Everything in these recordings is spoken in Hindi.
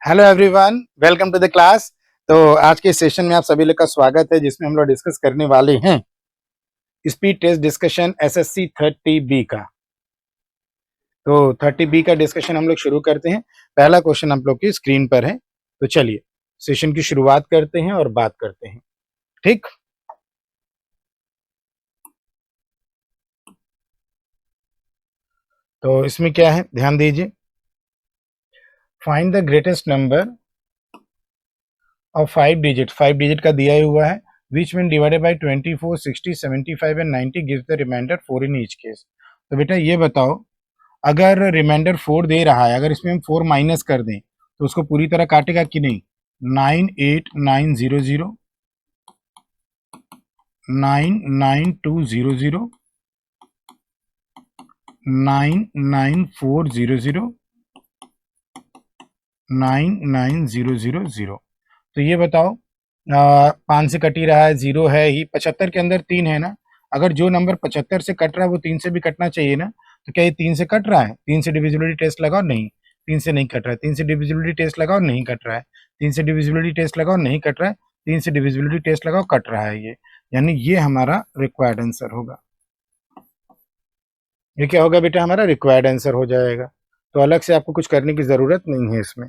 Hello everyone, welcome to the class. तो आज के सेशन में आप सभी लोग का स्वागत है, जिसमें हम लोग डिस्कस करने वाले हैं speed test discussion SSC 30B का। तो 30B का डिस्कशन हम लोग शुरू करते हैं। पहला क्वेश्चन हम लोग की स्क्रीन पर है, तो चलिए सेशन की शुरुआत करते हैं और बात करते हैं। ठीक, तो इसमें क्या है, ध्यान दीजिए। फाइंड द ग्रेटेस्ट नंबर और 5 डिजिट का दिया हुआ है, which mean divided by 24, 60, 75 and 90 gives the remainder 4 in each case. तो बेटा ये बताओ, अगर रिमाइंडर 4 दे रहा है, अगर इसमें हम 4 माइनस कर दें तो उसको पूरी तरह काटेगा कि नहीं। 98900, 99200, 99400, 99000। तो ये बताओ, 5 से कट ही रहा है, 0 है ही, 75 के अंदर 3 है ना। अगर जो नंबर 75 से कट रहा है वो 3 से भी कटना चाहिए ना। तो क्या ये 3 से कट रहा है? 3 से डिविजिबिलिटी टेस्ट लगाओ, नहीं 3 से नहीं कट रहा है। 3 से डिविजिबिलिटी टेस्ट लगाओ, नहीं कट रहा है। 3 से डिविजिबिलिटी टेस्ट लगाओ, नहीं कट रहा है। 3 से डिविजिबिलिटी टेस्ट लगाओ, कट रहा है ये, यानी ये हमारा रिक्वायर्ड आंसर होगा। ये क्या होगा बेटा, हमारा रिक्वायर्ड आंसर हो जाएगा। तो अलग से आपको कुछ करने की जरूरत नहीं है इसमें,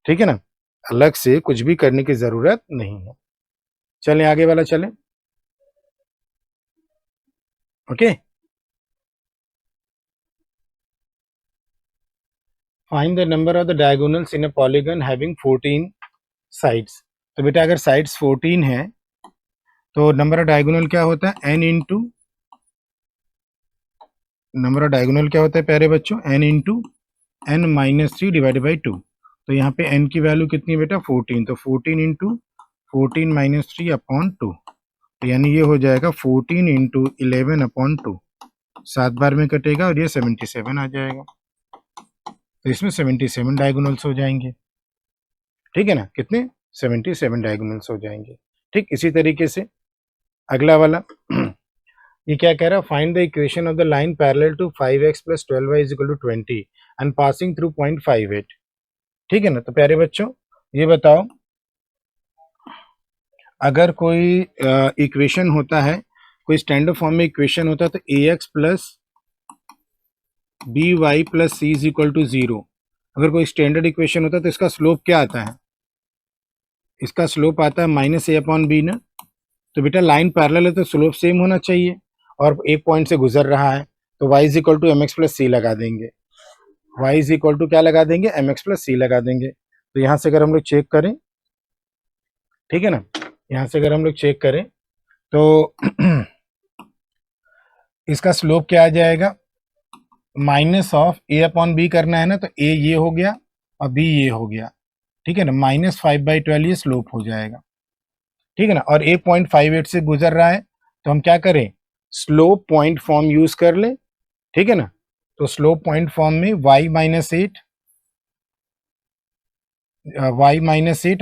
ठीक है ना। अलग से कुछ भी करने की जरूरत नहीं है। चलें आगे वाला चलें। Okay, find the number of the diagonals in a polygon having 14 sides. तो बेटा अगर साइड्स 14 है तो नंबर ऑफ डायगोनल क्या होता है, n into, number of diagonal क्या होता है प्यारे बच्चों, n into n minus 3 divided by 2। तो यहाँ पे n की वैल्यू कितनी है बेटा, 14। तो 14 इंटू 14 माइनस 3 अपॉन 2, तो यानी ये हो जाएगा 14 इंटू 11 अपॉन 2। 7 बार में कटेगा और ये 77 आ जाएगा। तो इसमें 77 डायगोनल्स हो जाएंगे, ठीक है ना। कितने, 77 डायगोनल्स हो जाएंगे। ठीक इसी तरीके से अगला वाला ये क्या कह रहा है, find the equation of the line parallel to 5x plus 12y is equal to 20 and passing through 0.58। ठीक है ना। तो प्यारे बच्चों ये बताओ, अगर कोई इक्वेशन होता है, कोई स्टैंडर्ड फॉर्म में इक्वेशन होता है, तो ax plus by plus C is equal to 0। अगर कोई स्टैंडर्ड इक्वेशन होता है तो इसका स्लोप क्या आता है, इसका स्लोप आता है माइनस ए अपॉन बी ना। तो बेटा लाइन पैरेलल है तो स्लोप सेम होना चाहिए, और एक पॉइंट से गुजर रहा है, तो y is equal to m x plus c लगा देंगे। y इज इक्वल टू क्या लगा देंगे, एम एक्स प्लस सी लगा देंगे। तो यहाँ से अगर हम लोग चेक करें, ठीक है ना, यहाँ से अगर हम लोग चेक करें तो इसका स्लोप क्या आ जाएगा, minus of A upon B करना है ना, तो ए ये हो गया और बी ये हो गया, ठीक है ना। -5/12 ये स्लोप हो जाएगा, ठीक है ना। और 1.58 से गुजर रहा है, तो हम क्या करें, स्लोप पॉइंट फॉर्म यूज कर ले, ठीक है ना। तो स्लोप पॉइंट फॉर्म में y-8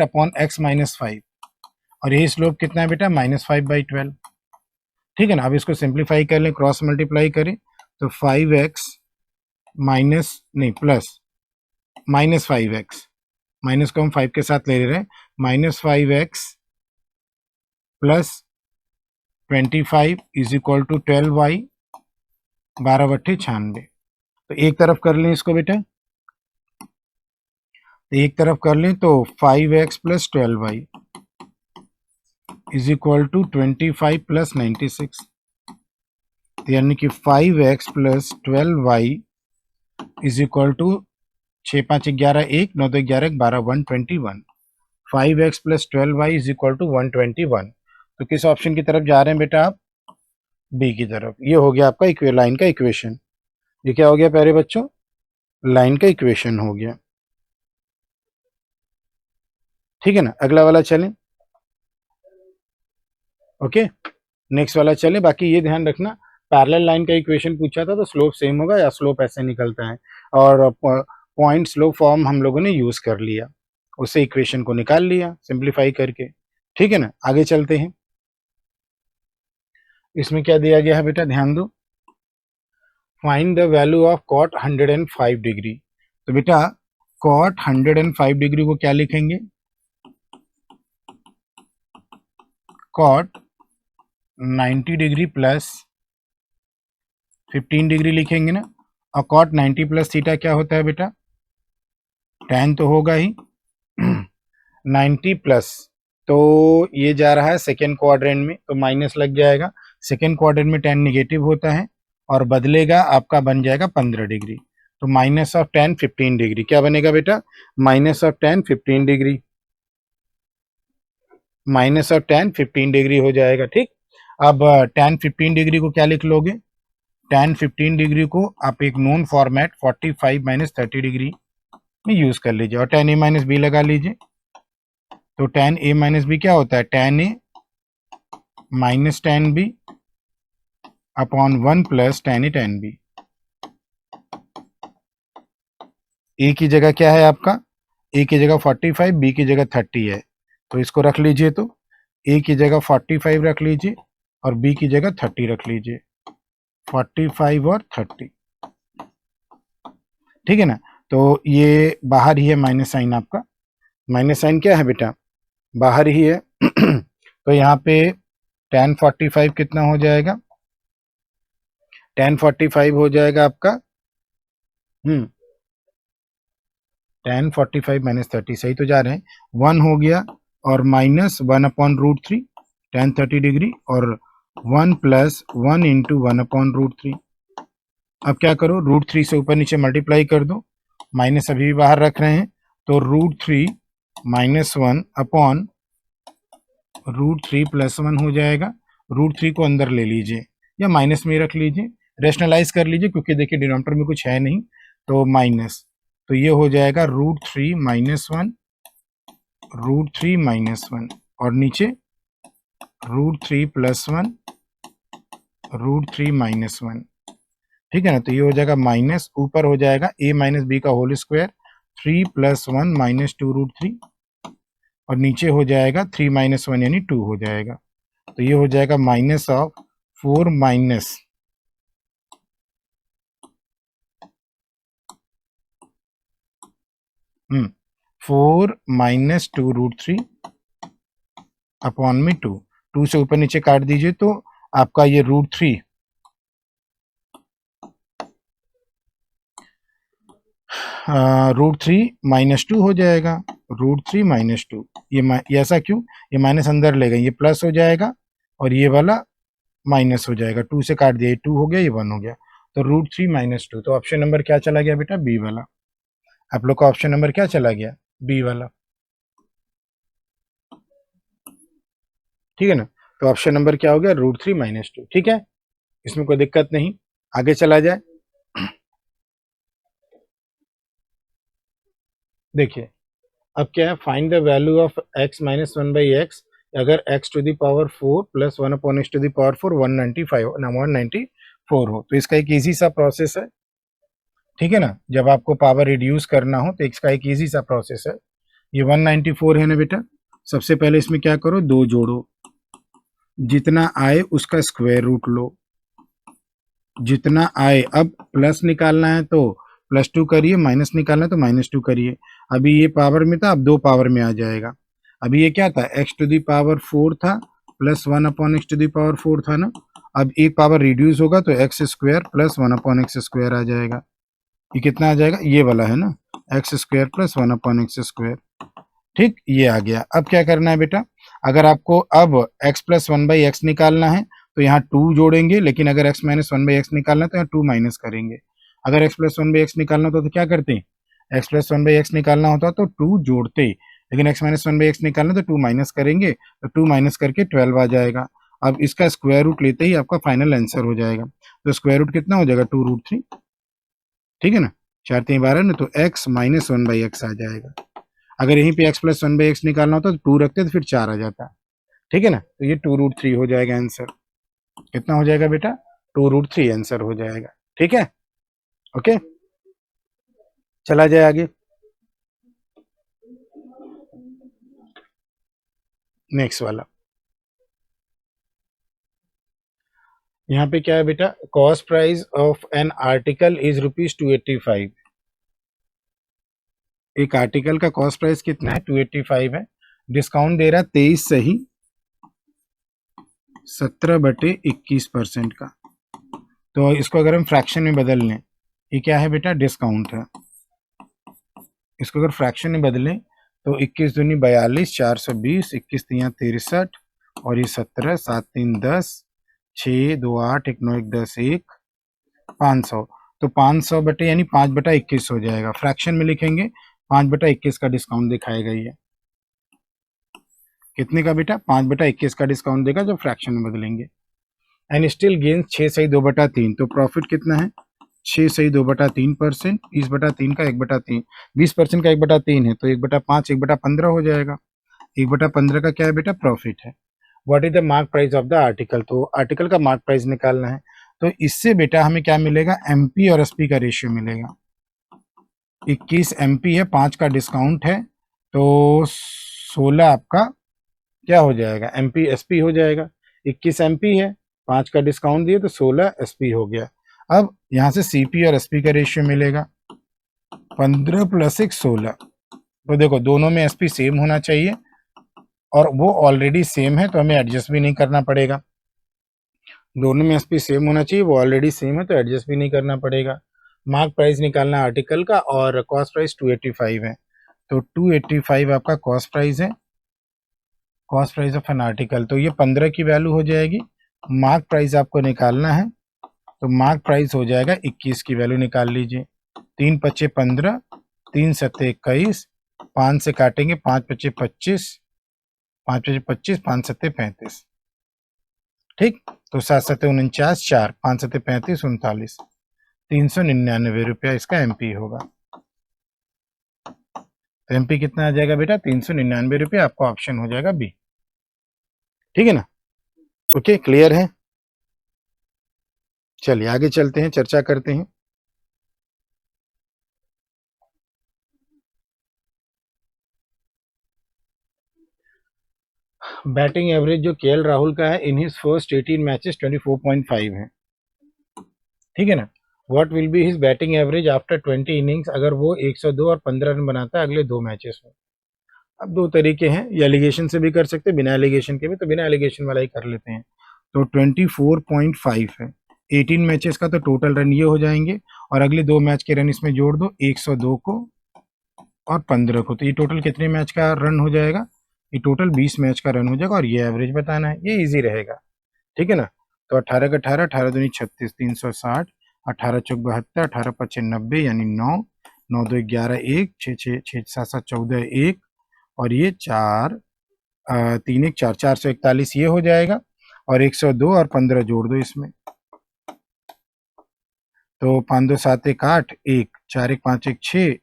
अपॉन x-5, और यही स्लोप कितना है बेटा, -5/12, ठीक है ना। अब इसको सिंप्लीफाई कर लें, क्रॉस मल्टीप्लाई करें, तो 5x माइनस नहीं प्लस -5x, माइनस को हम 5 के साथ ले रहे हैं, -5x plus 25 is equal to 12y, 12/96। तो एक तरफ कर लें इसको बेटा, तो एक तरफ कर लें तो 5x plus 12y is equal to 25 plus 96, यानी कि 5x plus 12y is equal to 6 5 11 1 9 2 11 12 121। 5x plus 12y is equal to 121। तो किस ऑप्शन की तरफ जा रहे हैं बेटा आप, बी की तरफ। ये हो गया आपका लाइन का इक्वेशन। ये क्या हो गया प्यारे बच्चों, लाइन का इक्वेशन हो गया, ठीक है ना। अगला वाला चलें, ओके नेक्स्ट वाला चलें। बाकी ये ध्यान रखना, पैरेलल लाइन का इक्वेशन पूछा था तो स्लोप सेम होगा या स्लोप ऐसे निकलता है, और पॉइंट स्लोप फॉर्म हम लोगों ने यूज कर लिया, उससे इक्वेशन को निकाल लिया सिंप्लीफाई करके, ठीक है ना। आगे चलते हैं, इसमें क्या दिया गया है बेटा, ध्यान दो। Find the value of cot 105 degree. तो बेटा कॉट 105 डिग्री को क्या लिखेंगे, कॉट 90 डिग्री प्लस 15 डिग्री लिखेंगे ना। और कॉट 90 प्लस थीटा क्या होता है बेटा, tan तो होगा ही 90 प्लस, तो ये जा रहा है सेकेंड क्वाड्रेंट में, तो माइनस लग जाएगा। सेकेंड क्वाड्रेंट में tan निगेटिव होता है और बदलेगा, आपका बन जाएगा 15 डिग्री। तो माइनस ऑफ tan 15 डिग्री क्या बनेगा बेटा, minus of tan 15 degree, minus of tan 15 degree हो जाएगा। ठीक, अब tan 15 डिग्री को क्या लिख लोगे, tan 15 डिग्री को आप एक नोन फॉर्मेट 45 माइनस 30 डिग्री में यूज कर लीजिए और tan a माइनस बी लगा लीजिए। तो tan a माइनस बी क्या होता है, tan a minus tan b upon 1 plus tan a tan b। a की जगह क्या है आपका, a की जगह 45, b की जगह 30 है, तो इसको रख लीजिए। तो a की जगह 45 रख लीजिए और b की जगह 30 रख लीजिए, 45 और 30, ठीक है ना। तो ये बाहर ही है माइनस साइन, आपका माइनस साइन क्या है बेटा, बाहर ही है तो यहाँ पे tan 45 कितना हो जाएगा, tan 45 हो जाएगा आपका tan 45 माइनस 30, सही तो जा रहे हैं, 1 हो गया और minus 1 upon root 3 tan 30 degree और 1 प्लस 1 इंटू 1 अपॉन रूट 3। अब क्या करो, रूट 3 से ऊपर नीचे मल्टीप्लाई कर दो, माइनस अभी भी बाहर रख रहे हैं, तो root 3 minus 1 upon root 3 plus 1 हो जाएगा। रूट 3 को अंदर ले लीजिए या माइनस में रख लीजिए, रेशनलाइज कर लीजिए, क्योंकि देखिए डिनोमिनेटर में कुछ है नहीं, तो माइनस, तो ये हो जाएगा रूट 3 माइनस 1, रूट 3 माइनस 1 और नीचे रूट 3 प्लस 1, रूट 3 माइनस 1, ठीक है ना। तो ये हो जाएगा माइनस, ऊपर हो जाएगा a माइनस बी का whole square 3 plus 1 minus 2 root 3 और नीचे हो जाएगा 3 माइनस 1 यानी 2 हो जाएगा। तो ये हो जाएगा minus of 4 minus 4 minus 2 root 3 upon में 2 से ऊपर नीचे काट दीजिए, तो आपका ये रूट 3 रूट 3 माइनस 2 हो जाएगा, रूट 3 माइनस 2, ये ऐसा क्यों, ये माइनस अंदर ले गए, ये प्लस हो जाएगा और ये वाला माइनस हो जाएगा, 2 से काट दिया, ये 2 हो गया, ये 1 हो गया, तो रूट 3 माइनस 2। तो ऑप्शन नंबर क्या चला गया बेटा, बी वाला। आप लोग का ऑप्शन नंबर क्या चला गया, बी वाला, ठीक है ना। तो ऑप्शन नंबर क्या हो गया, रूट 3 माइनस 2, ठीक है, इसमें कोई दिक्कत नहीं, आगे चला जाए। देखिए अब क्या है, find the value of x minus 1 by x, अगर x to the power 4 plus 1 upon x to the power 4 194 हो, तो इसका एक इजी सा प्रोसेस है, ठीक है ना। जब आपको पावर रिड्यूस करना हो तो इसका एक इजी सा प्रोसेस है। ये 194 है ना बेटा, सबसे पहले इसमें क्या करो, 2 जोड़ो, जितना आए उसका स्क्वायर रूट लो, जितना आए, अब प्लस निकालना है तो +2 करिए, माइनस निकालना है तो -2 करिए। अभी ये पावर में था, अब 2 पावर में आ जाएगा। अभी ये क्या था, x टू दी पावर 4 था plus 1 upon x to the power 4 था ना, अब एक पावर रिड्यूस होगा तो x square plus 1 upon x square आ जाएगा। ये कितना आ जाएगा, ये वाला है ना, x square plus 1 upon x square, ठीक, ये आ गया। अब क्या करना है बेटा, अगर आपको अब x प्लस 1 बाई एक्स निकालना है तो यहाँ 2 जोड़ेंगे, लेकिन अगर x माइनस 1 बाई एक्स निकालना है तो यहाँ 2 माइनस करेंगे। अगर x प्लस 1 बाई एक्स निकालना होता तो क्या करते हैं, x प्लस 1 बाई एक्स निकालना होता तो 2 जोड़ते, लेकिन x माइनस 1 बाई एक्स निकालना तो 2 माइनस करेंगे, तो 2 माइनस करके 12 आ जाएगा। अब इसका स्क्वायर रूट लेते ही आपका फाइनल आंसर हो जाएगा, तो स्क्वायर रूट कितना हो जाएगा, 2 रूट 3, ठीक है ना, 4 3 12 ना, तो x माइनस 1 बाई एक्स आ जाएगा। अगर यहीं पे x प्लस 1 बाई एक्स निकालना होता तो 2 रखते तो फिर 4 आ जाता, ठीक है ना। तो ये 2 रूट 3 हो जाएगा आंसर, कितना हो जाएगा बेटा, 2 रूट 3 आंसर हो जाएगा, ठीक है, ओके, चला जाए आगे। नेक्स्ट वाला, यहाँ पे क्या है बेटा, cost price of an article is ₹285, एक आर्टिकल का कॉस्ट प्राइस कितना है 285 है, डिस्काउंट दे रहा है 23 सही 17/21% का। तो इसको अगर हम फ्रैक्शन में बदल लें, ये क्या है बेटा डिस्काउंट है, इसको अगर फ्रैक्शन में बदलें तो 21 दूनी 42, 420, 21 तियाँ 63 और ये 17, 7 3 10, 6 2 8, 1 9 1 10 1 500। तो 500 यानी 5/21 हो जाएगा। फ्रैक्शन में लिखेंगे 5/21 का डिस्काउंट दिखाएगा ये। कितने का बेटा 5/21 का डिस्काउंट देगा जब फ्रैक्शन में बदलेंगे। एंड स्टिल गेन 6 सही 2/3। तो प्रॉफिट कितना है 6 सही 2/3%, 20/3 का 1/3, 20% का 1/3 है तो 1/5 1/15 हो जाएगा। 1/15 का क्या है बेटा प्रॉफिट है। What is the mark price of the article, तो आर्टिकल का मार्क प्राइस निकालना है। तो इससे बेटा हमें क्या मिलेगा एमपी और एसपी का रेशियो मिलेगा। 21 एमपी है, 5 का डिस्काउंट है तो 16 आपका क्या हो जाएगा एमपी एसपी हो जाएगा। 21 एमपी है, 5 का डिस्काउंट दिए तो 16 एसपी हो गया। अब यहाँ से सीपी और एसपी का रेशियो मिलेगा 15 + 1 16। तो देखो दोनों में एसपी सेम होना चाहिए और वो ऑलरेडी सेम है तो हमें एडजस्ट भी नहीं करना पड़ेगा। दोनों में एसपी सेम होना चाहिए, वो ऑलरेडी सेम है तो एडजस्ट भी नहीं करना पड़ेगा। मार्क प्राइस निकालना आर्टिकल का और कॉस्ट प्राइस 285 है, तो 285 आपका कॉस्ट प्राइस है, cost price of an article. तो ये 15 की वैल्यू हो जाएगी। मार्क प्राइस आपको निकालना है तो मार्क प्राइस हो जाएगा 21 की वैल्यू निकाल लीजिए। 3 × 5 = 15, 3 × 7 = 21, 5 से काटेंगे 5 × 5 = 25, 5 × 5 = 25, 5 × 7 = 35। ठीक, तो 7 × 7 = 49, 4, 5 × 7 = 35, 39, 399 रुपया इसका एमपी होगा। तो एमपी कितना आ जाएगा बेटा 399 रुपये, आपका ऑप्शन हो जाएगा बी। ठीक है ना, ओके क्लियर है। चलिए आगे चलते हैं, चर्चा करते हैं। बैटिंग एवरेज जो केएल राहुल का है इन हिज फर्स्ट 18 मैचेस 24.5 है। ठीक है ना, what will be his batting average after 20 innings, अगर वो 102 और 15 रन बनाता है अगले 2 मैचेस में। अब 2 तरीके हैं, ये एलिगेशन से भी कर सकते हैं, बिना एलिगेशन के भी, तो बिना एलिगेशन वाला ही कर लेते हैं। तो 24.5 है, 18 मैचेस का तो टोटल रन ये हो जाएंगे और अगले 2 मैच के रन इसमें जोड़ दो, 102 को और 15 को, तो ये टोटल कितने मैच का रन हो जाएगा, ये टोटल 20 मैच का रन हो जाएगा और ये एवरेज बताना है, ये इजी रहेगा। ठीक है ना, तो 18 का 18, 18 दूनी 36, 360, 18 चौक 72, 18 पच्चे 90 यानी 9, 9 2 11 1, 6 6 6 7 7 14 1 और ये 4 3 1 4, 441 ये हो जाएगा और 102 और 15 जोड़ दो इसमें, तो 5 2 7 1 8 1, 4 1 5 1 6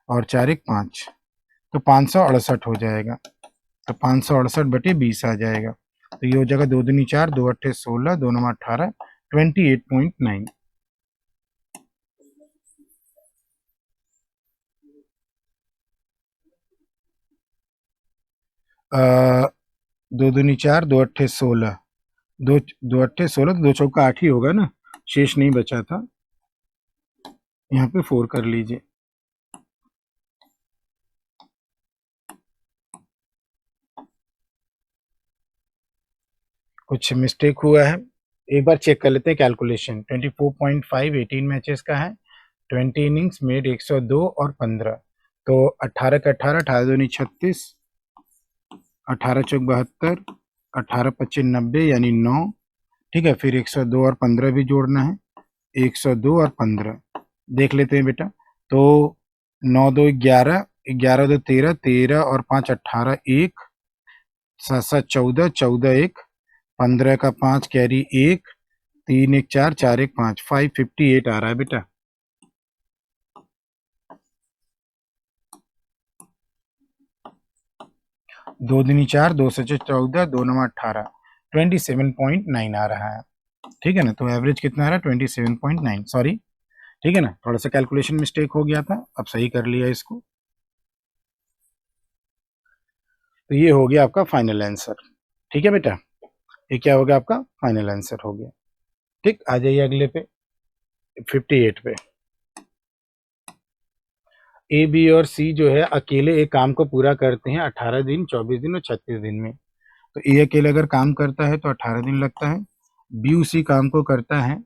और 4 1 5, तो 568 हो जाएगा। तो 568/20 आ जाएगा, तो ये हो जाएगा 2 दूनी 4, 2 8 16, 2 9 18, 28.9। दो दूनी 4, 2 8 16, 2 2 8 16, तो 2 चौका 8 ही होगा ना, शेष नहीं बचा था, यहाँ पे 4 कर लीजिए। कुछ मिस्टेक हुआ है, एक बार चेक कर लेते हैं कैलकुलेशन। 24.5 18 मैचेस का है, 20 इनिंग्स मेड 102 और 15, तो 18 का 18, 18 दूनी 36, 18 चौक 72, 18 पच्चे 90 यानी 9। ठीक है, फिर 102 और 15 भी जोड़ना है, 102 और 15 देख लेते हैं बेटा। तो 9 2 11, 11 2 13, 13 और 5 18, 1 7 7 14, 14 1, 15 का 5 कैरी 1, 3 1 4, 4 1 5, 558 आ रहा है बेटा। दो दूनी 4, 2 से 14, 2 9 18, 27.9 आ रहा है। ठीक है ना, तो एवरेज कितना आ रहा है 27.9, सॉरी। ठीक है ना, थोड़ा सा कैलकुलेशन मिस्टेक हो गया था, अब सही कर लिया इसको। तो ये हो गया आपका फाइनल आंसर। ठीक है बेटा, ये क्या हो गया आपका फाइनल आंसर हो गया। ठीक, आ जाइए अगले पे 58 पे। ए बी और सी जो है अकेले एक काम को पूरा करते हैं 18 दिन, 24 दिन और 36 दिन में। तो ए अकेले अगर काम करता है तो 18 दिन लगता है, बी उसी काम को करता है,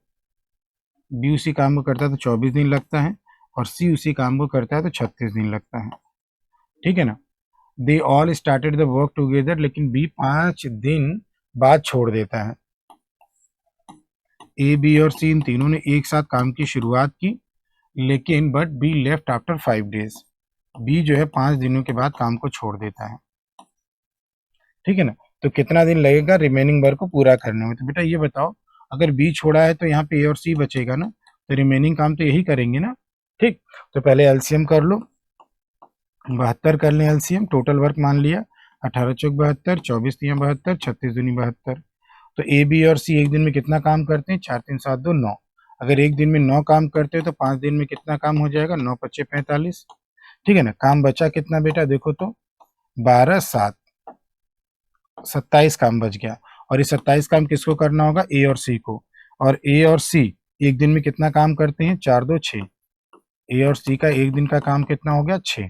तो 24 दिन लगता है, और सी उसी काम को करता है तो 36 दिन लगता है। ठीक है ना। They all started the work together, लेकिन बी 5 दिन बाद छोड़ देता है। ए बी और सी इन तीनों ने एक साथ काम की शुरुआत की, लेकिन but B left after 5 days. B जो है 5 दिनों के बाद काम को छोड़ देता है। ठीक है ना। तो कितना दिन लगेगा रिमेनिंग वर्क को पूरा करने में? तो बेटा ये बताओ, अगर बी छोड़ा है तो यहाँ पे ए और सी बचेगा ना, तो रिमेनिंग काम तो यही करेंगे ना। ठीक, तो पहले एलसीएम कर लो, 72 कर लें एलसीएम, टोटल वर्क मान लिया 18 चौक 72, 24 3 72, 36 दूनी 72। तो ए बी और सी एक दिन में कितना काम करते हैं? 4 3 7 2 9। अगर एक दिन में 9 काम करते हैं तो 5 दिन में कितना काम हो जाएगा? 9 5 45। ठीक है ना। काम बचा कितना बेटा? देखो तो 12 7 27 काम बच गया। और ये 27 काम किसको करना होगा? ए और सी को। और ए और सी एक दिन में कितना काम करते हैं? 4 2 6। ए और सी का एक दिन का काम कितना हो गया? 6।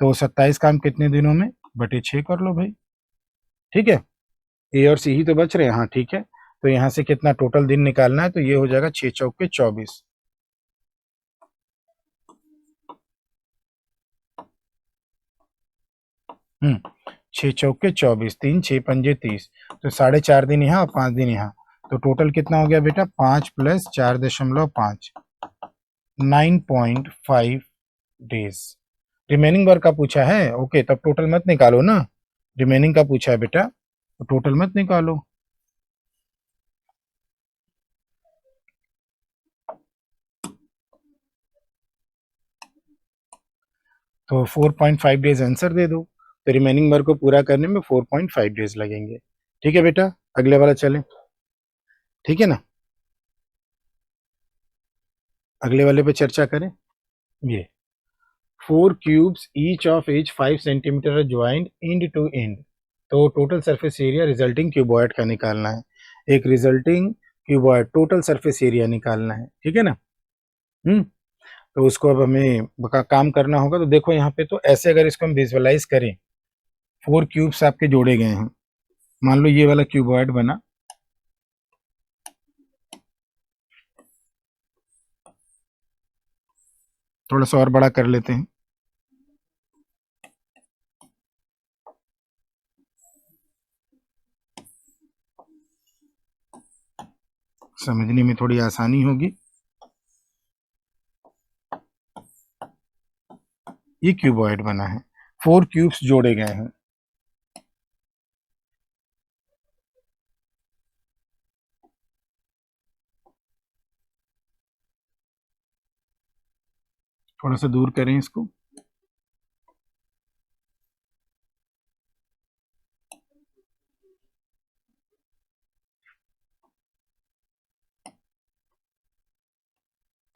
तो 27 काम कितने दिनों में? बटे 6 कर लो भाई। ठीक है, ए और सी ही तो बच रहे हैं। हाँ ठीक है, तो यहाँ से कितना टोटल दिन निकालना है? तो ये हो जाएगा 6 चौके 24। 6 चौके 24, 3 6 पंजे 30, तो 4.5 दिन यहाँ और 5 दिन यहाँ। तो टोटल कितना हो गया बेटा? 5 + 4.5 9.5 डेज। रिमेनिंग वर्क का पूछा है। ओके, तब टोटल मत निकालो ना, रिमेनिंग का पूछा है बेटा, तो टोटल मत निकालो। तो 4.5 डेज आंसर दे दो। तो रिमेनिंग वर्क को पूरा करने में 4.5 डेज लगेंगे। ठीक है बेटा, अगले वाला चलें। ठीक है ना, अगले वाले पे चर्चा करें। ये 4 cubes each of edge 5 centimetre joint end to end. तो total surface area resulting cuboid का निकालना है। एक resulting cuboid total surface area निकालना है। ठीक है ना। तो उसको अब हमें काम करना होगा। तो देखो यहाँ पे, तो ऐसे अगर इसको हम विजुअलाइज करें, 4 क्यूब्स आपके जोड़े गए हैं। मान लो ये वाला क्यूबॉइड बना, थोड़ा सा और बड़ा कर लेते हैं, समझने में थोड़ी आसानी होगी। ये क्यूबॉइड बना है, 4 क्यूब्स जोड़े गए हैं। थोड़ा सा दूर करें इसको।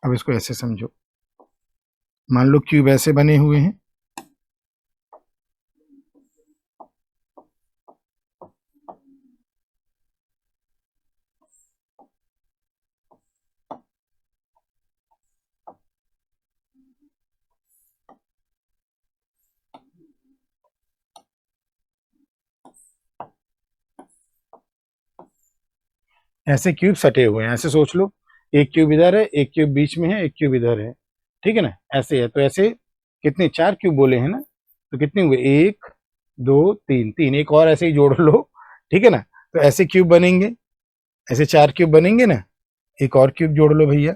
अब इसको ऐसे समझो, मान लो क्यूब ऐसे बने हुए हैं, ऐसे क्यूब सटे हुए हैं। ऐसे सोच लो, एक क्यूब इधर है, एक क्यूब बीच में है, एक क्यूब इधर है। ठीक है ना, ऐसे है। तो ऐसे कितने? 4 क्यूब बोले हैं ना, तो कितने हुए? 1 2 3, 3 एक और ऐसे ही जोड़ लो। ठीक है ना। तो ऐसे क्यूब बनेंगे, ऐसे 4 क्यूब बनेंगे ना, एक और क्यूब जोड़ लो भैया।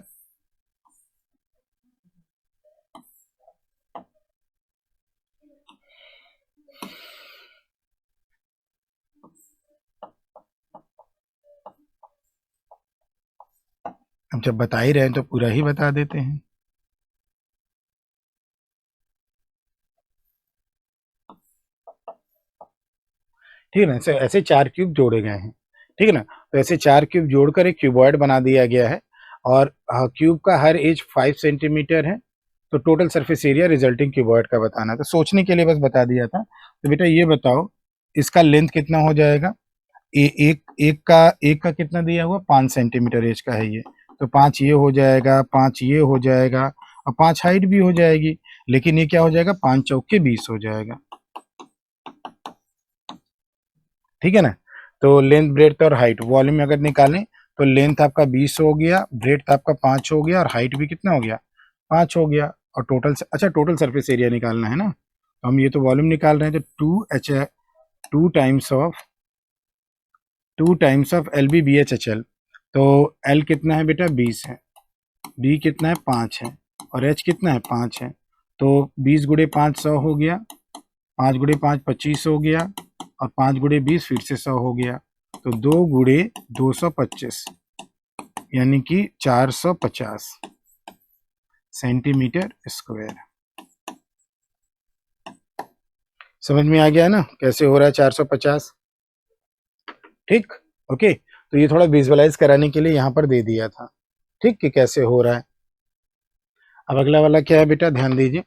अब जब बता ही रहे हैं तो पूरा ही बता देते हैं। ठीक है ना, ऐसे ऐसे 4 क्यूब जोड़े गए हैं। ठीक है ना, तो ऐसे 4 क्यूब जोड़कर एक क्यूबॉइड बना दिया गया है। और क्यूब का हर एज 5 सेंटीमीटर है। तो total surface area resulting cuboid का बताना था, सोचने के लिए बस बता दिया था। तो बेटा ये बताओ, इसका लेंथ कितना हो जाएगा? एक का कितना दिया हुआ? 5 सेंटीमीटर एज का है ये, तो 5 ये हो जाएगा, 5 ये हो जाएगा, और 5 हाइट भी हो जाएगी, लेकिन ये क्या हो जाएगा, 5 चौके 20 हो जाएगा। ठीक है ना। तो लेंथ, ब्रेड्थ और हाइट वॉल्यूम अगर निकालें तो लेंथ आपका 20 हो गया, ब्रेड्थ आपका 5 हो गया और हाइट भी कितना हो गया, 5 हो गया। और टोटल, अच्छा टोटल सरफेस एरिया निकालना है ना, तो हम ये तो वॉल्यूम निकाल रहे हैं, तो 2 times of L B B H H L. तो एल कितना है बेटा, 20 है, बी कितना है, 5 है, और एच कितना है, 5 है। तो 20 गुणे 5 100 हो गया, 5 गुणे 5 25 हो गया, और 5 गुणे 20 फिर से 100 हो गया। तो 2 गुणे 225 यानी कि 450 सेंटीमीटर स्क्वायर। समझ में आ गया ना कैसे हो रहा है 450? ठीक, ओके। तो ये थोड़ा विजुअलाइज कराने के लिए यहाँ पर दे दिया था, ठीक, कि कैसे हो रहा है। अब अगला वाला क्या है बेटा, ध्यान दीजिए।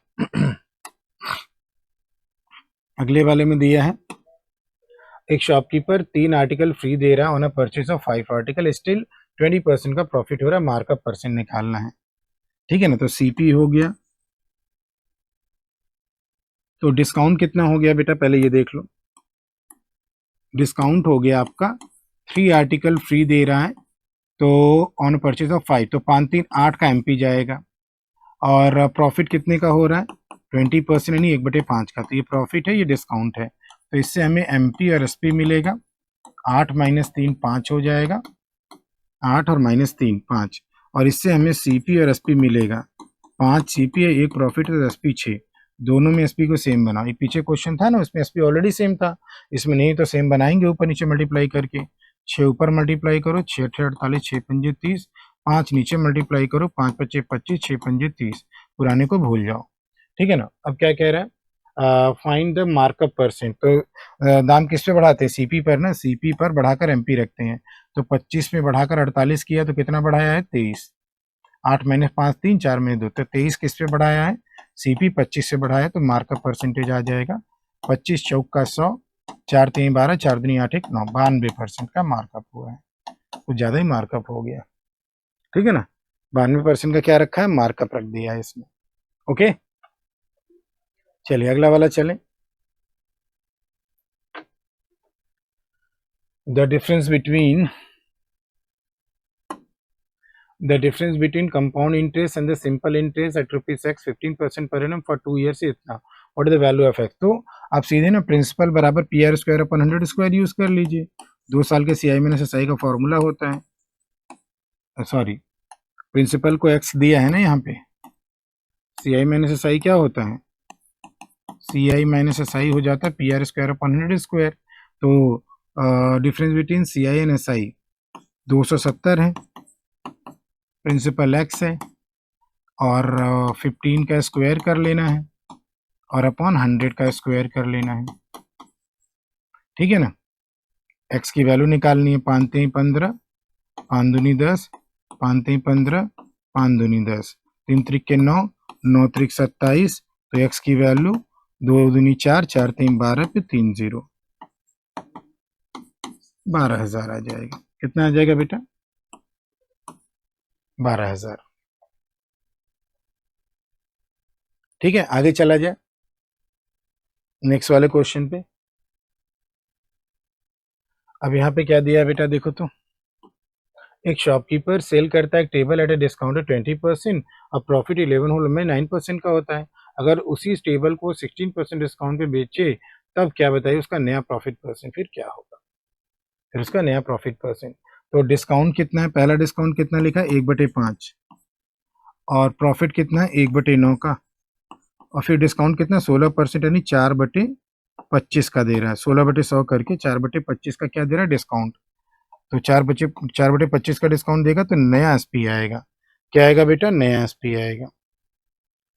अगले वाले में दिया है, एक शॉपकीपर 3 आर्टिकल फ्री दे रहा है on a purchase of 5 article, still 20% का प्रॉफिट हो रहा है, मार्कअप परसेंट निकालना है। ठीक है ना। तो सीपी हो गया, तो डिस्काउंट कितना हो गया बेटा, पहले ये देख लो। डिस्काउंट हो गया आपका 3 आर्टिकल फ्री दे रहा है, तो ऑन परचेज ऑफ 5, तो 5 3 8 का एमपी जाएगा। और प्रॉफिट कितने का हो रहा है, 20% यानी 1/5 का। तो ये प्रॉफिट है, ये डिस्काउंट है। तो इससे हमें एमपी और एसपी मिलेगा, 8 - 3 5 हो जाएगा, 8 और -3 5। और इससे हमें सीपी और एसपी मिलेगा, 5 सीपी है, 1 प्रॉफिट है, एसपी 6। दोनों में एसपी को सेम बनाओ, ये पीछे क्वेश्चन था ना उसमें एसपी ऑलरेडी सेम था, इसमें नहीं तो सेम बनाएंगे ऊपर नीचे मल्टीप्लाई करके। 6 ऊपर मल्टीप्लाई करो, 6 × 48, 6 × 5 = 30, 5 नीचे मल्टीप्लाई करो, 5 × 5 = 25, 6 × 5 = 30। पुराने को भूल जाओ, ठीक है ना। अब क्या कह रहा है, फाइंड द मार्कअप परसेंट। तो दाम किस पे बढ़ाते हैं, सीपी पर ना, सीपी पर बढ़ाकर एमपी रखते हैं। तो 25 में बढ़ाकर 48 किया तो कितना बढ़ाया है, 23। 8 - 5 3, 4 - 2, तो 23 किस पे बढ़ाया है, सीपी 25 से बढ़ाया, तो मार्कअप परसेंटेज आ जाएगा 25 चौक का 100, 4 3 12, 4 दूनी 8 1 9, 92% का मार्कअप हुआ है। कुछ ज़्यादा ही मार्कअप हो गया, ठीक है ना। 92% का क्या रखा है, मार्कअप रख दिया है इसमें। ओके, चलिए अगला वाला चलें। The difference between compound interest and the simple interest at rupees x 15% per annum for 2 years is इतना, what is the value of x। तो आप सीधे ना प्रिंसिपल बराबर PR² / 100² यूज कर लीजिए। 2 साल के CI - SI का फॉर्मूला होता है, सॉरी, प्रिंसिपल को x दिया है ना यहाँ पे, CI - SI क्या होता है, CI - SI हो जाता है PR² / 100²। तो difference between CI and SI 270 है, प्रिंसिपल x है, और 15 का स्क्वायर कर लेना है, और अपॉन 100 का स्क्वायर कर लेना है, ठीक है ना। x की वैल्यू निकालनी है, 5 3 15, 5 दूनी 10, 5 3 15, 5 दूनी 10, 3 त्रिक 9, 9 त्रिक 27। तो x की वैल्यू 2 दूनी 4, 4 3 12 पे 3 0, 12,000 आ जाएगा। कितना आ जाएगा बेटा, 12,000। ठीक है, आगे चला जाए नेक्स्ट वाले क्वेश्चन पे। अब यहाँ पे क्या दिया है बेटा, देखो तो, एक शॉपकीपर सेल करता है एक टेबल एट ए डिस्काउंट 20%, अब प्रॉफिट 11 होल में 9% का होता है। अगर उसी टेबल को 16% डिस्काउंट पे बेचे, तब क्या बताइए उसका नया प्रॉफिट परसेंट फिर क्या होगा, फिर उसका नया प्रॉफिट परसेंट। तो डिस्काउंट कितना है, पहला डिस्काउंट कितना लिखा है, 1/5, और प्रॉफिट कितना है, 1/9 का, और फिर डिस्काउंट कितना 16% यानी 4/25 का दे रहा है, 16/100 करके 4/25 का क्या दे रहा है, डिस्काउंट। तो 4/25 का डिस्काउंट देगा तो नया एसपी आएगा, क्या आएगा बेटा, नया एसपी आएगा,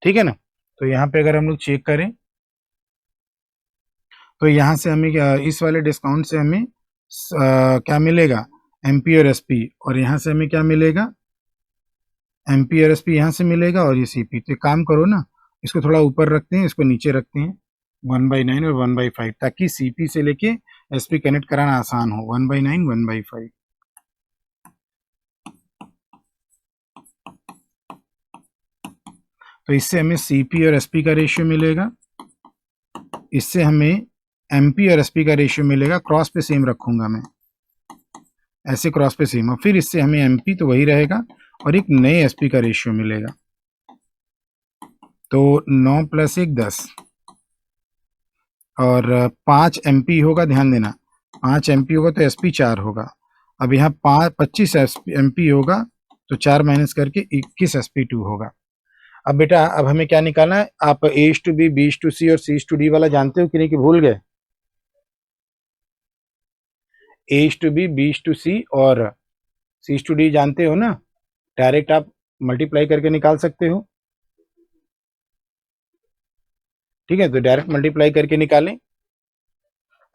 ठीक है ना। तो यहाँ पे अगर हम लोग चेक करें तो यहाँ से हमें इस वाले डिस्काउंट से हमें क्या मिलेगा, एमपी और एसपी, और यहाँ से हमें क्या मिलेगा, एमपी और एसपी यहाँ से मिलेगा, और ये सीपी। तो काम करो ना, इसको थोड़ा ऊपर रखते हैं, इसको नीचे रखते हैं, 1/9 और 1/5, ताकि सीपी से लेके एसपी कनेक्ट कराना आसान हो, 1/9 1/5। तो इससे हमें सीपी और एसपी का रेशियो मिलेगा, इससे हमें एमपी और एसपी का रेशियो मिलेगा। क्रॉस पे सेम रखूंगा मैं, ऐसे क्रॉस पे सेम, और फिर इससे हमें एमपी तो वही रहेगा और एक नए एसपी का रेशियो मिलेगा। तो 9 + 1 10 और 5 एमपी होगा, ध्यान देना 5 एमपी होगा तो एसपी 4 होगा। अब यहाँ 25 एमपी होगा तो 4 माइनस करके 21 sp2 होगा। अब बेटा अब हमें क्या निकालना है, आप A/B, B/C और C/D वाला जानते हो कि नहीं, कि भूल गए? A/B, B/C और C/D जानते हो ना, डायरेक्ट आप मल्टीप्लाई करके निकाल सकते हो। ठीक है, तो डायरेक्ट मल्टीप्लाई करके निकालें।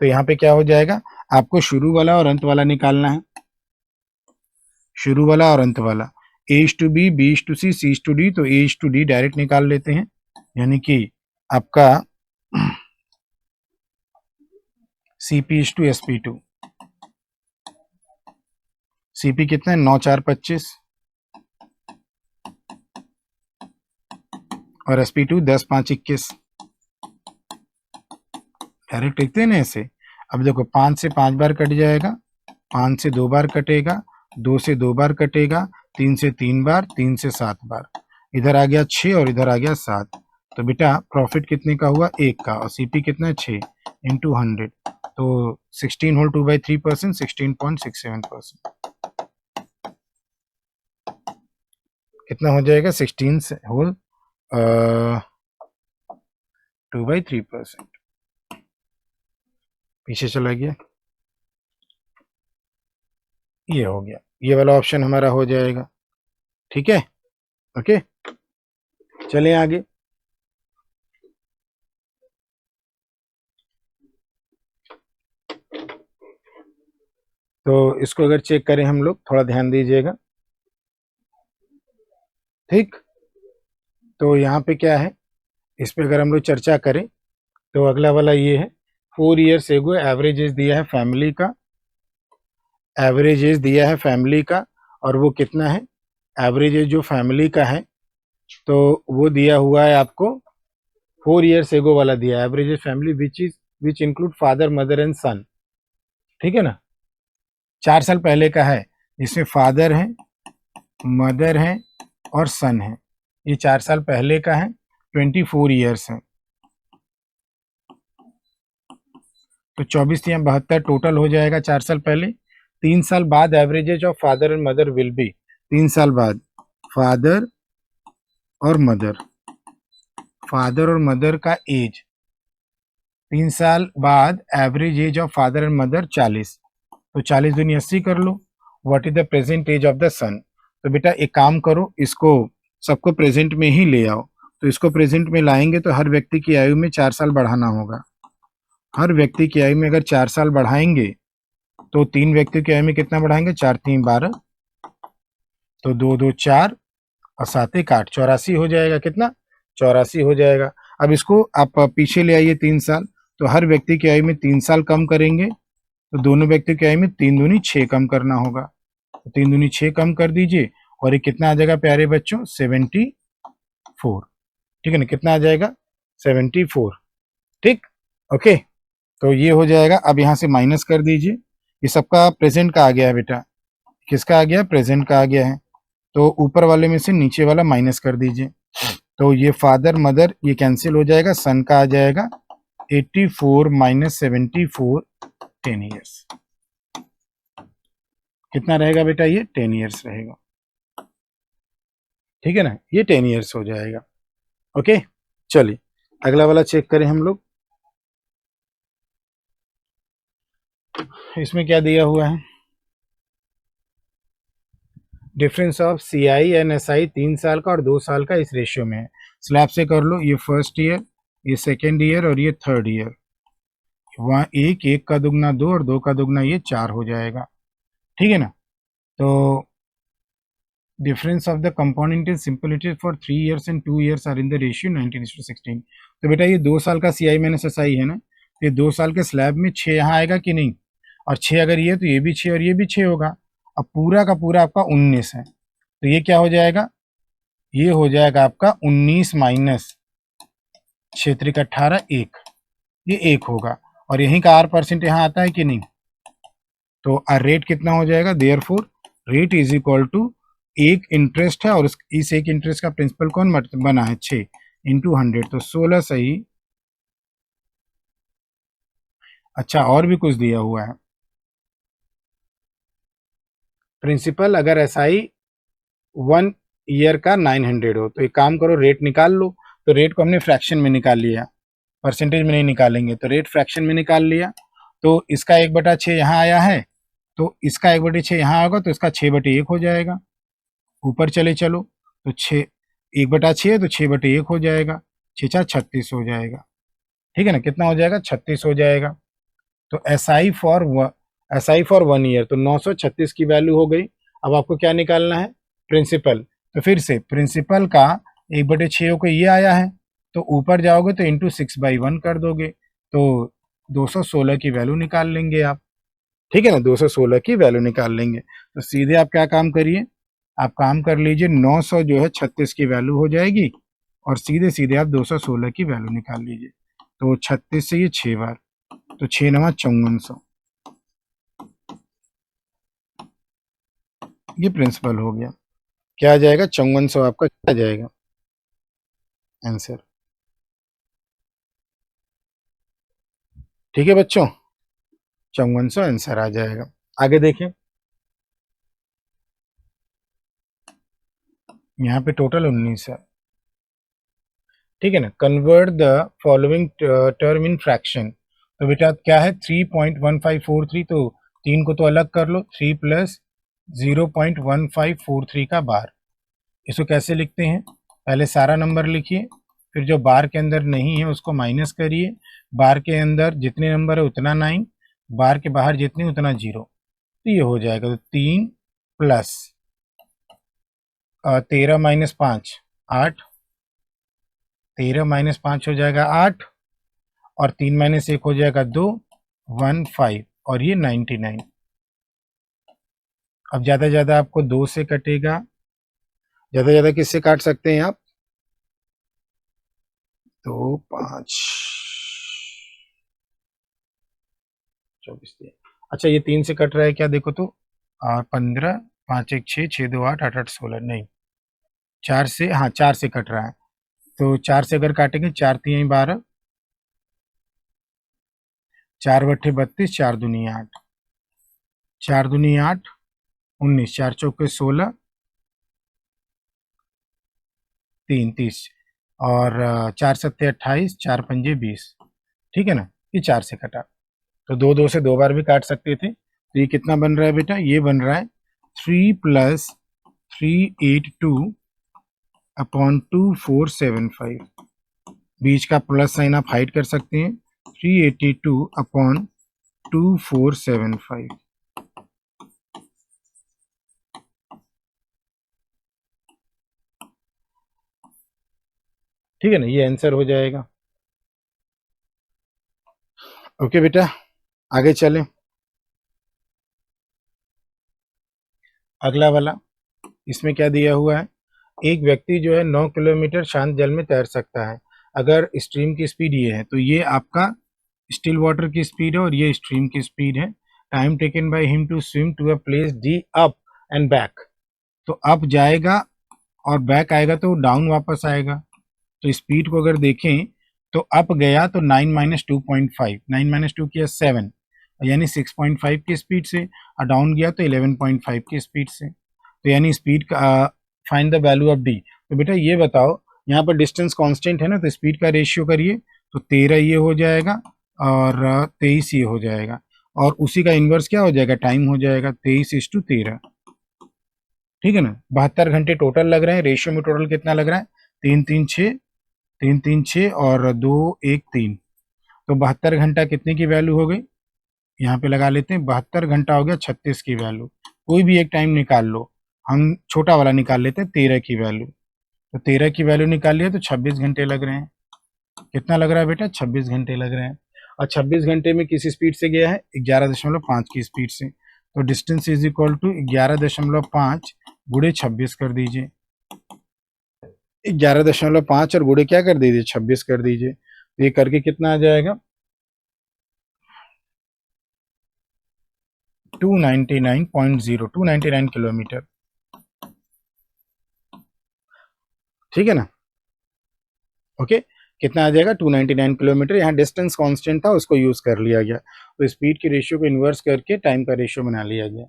तो यहाँ पे क्या हो जाएगा, आपको शुरू वाला और अंत वाला निकालना है, शुरू वाला और अंत वाला। A/B, B/C, C/D, तो A/D डायरेक्ट निकाल लेते हैं, यानी कि आपका CP/SP2। CP कितना है, 9 4 25 और SP2 10 5 21। डायरेक्ट लिखते हैं ना ऐसे। अब देखो 5 से 5 बार कट जाएगा, 5 से 2 बार कटेगा, 2 से 2 बार कटेगा, 3 से 3 बार, 3 से 7 बार, इधर आ गया 6 और इधर आ गया 7। तो बेटा प्रॉफिट कितने का हुआ, 1 का, और सीपी कितना है 6 इंटू 100, तो 16 होल 2/3%, 16.67%। कितना हो जाएगा, 16 होल 2/3%। पीछे चला गया, ये हो गया, ये वाला ऑप्शन हमारा हो जाएगा। ठीक है, ओके, चलें आगे। तो इसको अगर चेक करें हम लोग, थोड़ा ध्यान दीजिएगा। ठीक, तो यहाँ पे क्या है, इस पे अगर हम लोग चर्चा करें तो अगला वाला ये है, 4 ईयर्स एगो एवरेज एज दिया है फैमिली का, एवरेज एज दिया है फैमिली का, और वो कितना है, एवरेज एज जो फैमिली का है तो वो दिया हुआ है आपको 4 ईयर्स एगो वाला दिया है, average age family which include father mother and son. ठीक है ना, 4 साल पहले का है, जिसमें फादर है, मदर है और सन है, ये 4 साल पहले का है, 24 ईयर्स है, तो 24 या 72 टोटल हो जाएगा 4 साल पहले। 3 साल बाद average age of father and mother will be, 3 साल बाद फादर और मदर, फादर और मदर का एज 3 साल बाद, average age of father and mother 40, तो 40 दूनी 80 कर लो। What is the present age of the son, तो बेटा एक काम करो, इसको सबको प्रेजेंट में ही ले आओ। तो इसको प्रेजेंट में लाएंगे तो हर व्यक्ति की आयु में 4 साल बढ़ाना होगा, हर व्यक्ति की आयु में अगर 4 साल बढ़ाएंगे तो 3 व्यक्तियों की आयु में कितना बढ़ाएंगे, 4 3 12, तो 2 2 4 और 7 1 8, 84 हो जाएगा। कितना, 84 हो जाएगा। अब इसको आप पीछे ले आइए 3 साल, तो हर व्यक्ति की आयु में 3 साल कम करेंगे, तो दोनों व्यक्तियों की आयु में 3 दूनी 6 कम करना होगा, तो 3 दूनी 6 कम कर दीजिए, और ये कितना आ जाएगा प्यारे बच्चों, 74। ठीक है ना, कितना आ जाएगा, 74। ठीक, ओके, तो ये हो जाएगा। अब यहाँ से माइनस कर दीजिए, ये सबका प्रेजेंट का आ गया है बेटा, किसका आ गया, प्रेजेंट का आ गया है, तो ऊपर वाले में से नीचे वाला माइनस कर दीजिए, तो ये फादर मदर ये कैंसिल हो जाएगा, सन का आ जाएगा 84 माइनस 74, 10 ईयर्स। कितना रहेगा बेटा, ये 10 ईयर्स रहेगा। ठीक है ना, ये 10 ईयर्स हो जाएगा। ओके, चलिए अगला वाला चेक करें हम लोग, इसमें क्या दिया हुआ है, difference of CI and SI 3 साल का और 2 साल का इस रेशियो में है। स्लैब से कर लो, ये फर्स्ट ईयर, ये सेकेंड ईयर और ये थर्ड ईयर, वहाँ 1 1 का दुगना 2 और 2 का दुगना ये 4 हो जाएगा। ठीक है ना, तो difference of the component is simple for 3 years and 2 years are in the ratio 19:16। तो बेटा ये 2 साल का CI माइनस SI है ना, तो ये 2 साल के स्लैब में 6 यहाँ आएगा कि नहीं, और 6 अगर ये तो ये भी 6 और ये भी 6 होगा, अब पूरा का पूरा आपका 19 है, तो ये क्या हो जाएगा, ये हो जाएगा आपका 19 माइनस 6 18 1, ये 1 होगा और यहीं का R% यहाँ आता है कि नहीं, तो रेट कितना हो जाएगा, therefore rate is equal to एक इंटरेस्ट है और इस एक इंटरेस्ट का प्रिंसिपल कौन बना है 6 इंटू 100, तो 16 सही। अच्छा और भी कुछ दिया हुआ है, प्रिंसिपल अगर SI 1 ईयर का 900 हो, तो एक काम करो रेट निकाल लो। तो रेट को हमने फ्रैक्शन में निकाल लिया, परसेंटेज में नहीं निकालेंगे, तो रेट फ्रैक्शन में निकाल लिया। तो इसका 1/6 यहाँ आया है, तो इसका 1/6 यहाँ होगा, तो इसका 6/1 हो जाएगा। ऊपर चले चलो, तो 6 1/6 है तो 6/1 हो जाएगा, 6 36 हो जाएगा। ठीक है ना, कितना हो जाएगा, 36 हो जाएगा। तो SI फॉर 1 ईयर, तो 936 की वैल्यू हो गई। अब आपको क्या निकालना है, प्रिंसिपल। तो फिर से प्रिंसिपल का 1/6 को ये आया है, तो ऊपर जाओगे तो इंटू 6/1 कर दोगे, तो 216 की वैल्यू निकाल लेंगे आप। ठीक है ना, 216 की वैल्यू निकाल लेंगे। तो सीधे आप क्या काम करिए, आप काम कर लीजिए 900 जो है 36 की वैल्यू हो जाएगी, और सीधे सीधे आप 216 की वैल्यू निकाल लीजिए। तो 36 से ये 6 बार, तो 6 9 5400, ये प्रिंसिपल हो गया। क्या आ जाएगा, 5400 आपका क्या आ जाएगा आंसर। ठीक है बच्चों, 5400 आंसर आ जाएगा। आगे देखें, यहाँ पे टोटल 19 है। ठीक है ना, convert the following term in fraction. तो बेटा क्या है, 3.1543, तो 3 को तो अलग कर लो, 3 प्लस 0.1543 का बार। इसको कैसे लिखते हैं, पहले सारा नंबर लिखिए, फिर जो बार के अंदर नहीं है उसको माइनस करिए, बार के अंदर जितने नंबर है उतना 9, बार के बाहर जितने उतना 0, तो ये हो जाएगा। तो 3 प्लस 13 माइनस 5 8, 13 माइनस 5 हो जाएगा 8, और 3 माइनस 1 हो जाएगा 2, 15, और ये 99। अब ज़्यादा ज़्यादा आपको 2 से कटेगा, ज़्यादा ज़्यादा किससे काट सकते हैं आप, 2 5 24। अच्छा ये 3 से कट रहा है क्या, देखो तो 15, 5 1 6, 6 2 8, 8 8 16, नहीं 4 से, हाँ 4 से कट रहा है, तो 4 से अगर काटेंगे, 4 3 12, 4 बट्ठे 32, 4 दूनी 8, 4 दूनी 8 19, 4 चौके 16, 3 30, और 4 सत्ते 28, 4 पंजे 20। ठीक है ना, ये 4 से कटा, तो 2 2 से 2 बार भी काट सकते थे। तो ये कितना बन रहा है बेटा, ये बन रहा है 3 प्लस 382 अपॉन 2475। बीच का प्लस साइन आप हाइड कर सकते हैं, 382 अपॉन 2475। ठीक है ना, ये आंसर हो जाएगा। ओके बेटा, आगे चलें। अगला वाला, इसमें क्या दिया हुआ है, एक व्यक्ति जो है 9 किलोमीटर शांत जल में तैर सकता है। अगर स्ट्रीम की स्पीड ये है, तो ये आपका स्टिल वाटर की स्पीड है और ये स्ट्रीम की स्पीड है। Time taken by him to swim to a place D up and back, तो अप जाएगा और बैक आएगा तो डाउन वापस आएगा। तो स्पीड को अगर देखें तो अप गया तो 9 माइनस 2.5, 9 माइनस 2 किया 7, यानी 6.5 की स्पीड से, और डाउन गया तो 11.5 की स्पीड से। तो यानी स्पीड का find the value of D. तो बेटा ये बताओ, यहाँ पर डिस्टेंस कांस्टेंट है ना, तो स्पीड का रेशियो करिए, तो 13 ये हो जाएगा और 23 ये हो जाएगा, और उसी का इन्वर्स क्या हो जाएगा, टाइम हो जाएगा, 23:13। ठीक है ना, 72 घंटे टोटल लग रहे हैं, रेशियो में टोटल कितना लग रहा है, 3 3 6, 3 3 6 और 2 1 3, तो 72 घंटा कितने की वैल्यू हो गई, यहाँ पे लगा लेते हैं, 72 घंटा हो गया 36 की वैल्यू। कोई भी एक टाइम निकाल लो, हम छोटा वाला निकाल लेते हैं 13 की वैल्यू, तो 13 की वैल्यू निकाल लिया तो 26 घंटे लग रहे हैं। कितना लग रहा है बेटा, 26 घंटे लग रहे हैं। और 26 घंटे में किस स्पीड से गया है, 11.5 की स्पीड से, तो डिस्टेंस इज इक्वल टू 11.5 गुणे 26 कर दीजिए, 11.5 और गुणे क्या कर दीजिए 26 कर दीजिए, तो ये करके कितना आ जाएगा 299 किलोमीटर। ठीक है ना, ओके। कितना आ जाएगा 299 किलोमीटर। यहाँ डिस्टेंस कांस्टेंट था, उसको यूज कर लिया गया, तो स्पीड की रेशियो को इन्वर्स करके टाइम का रेशियो बना लिया गया।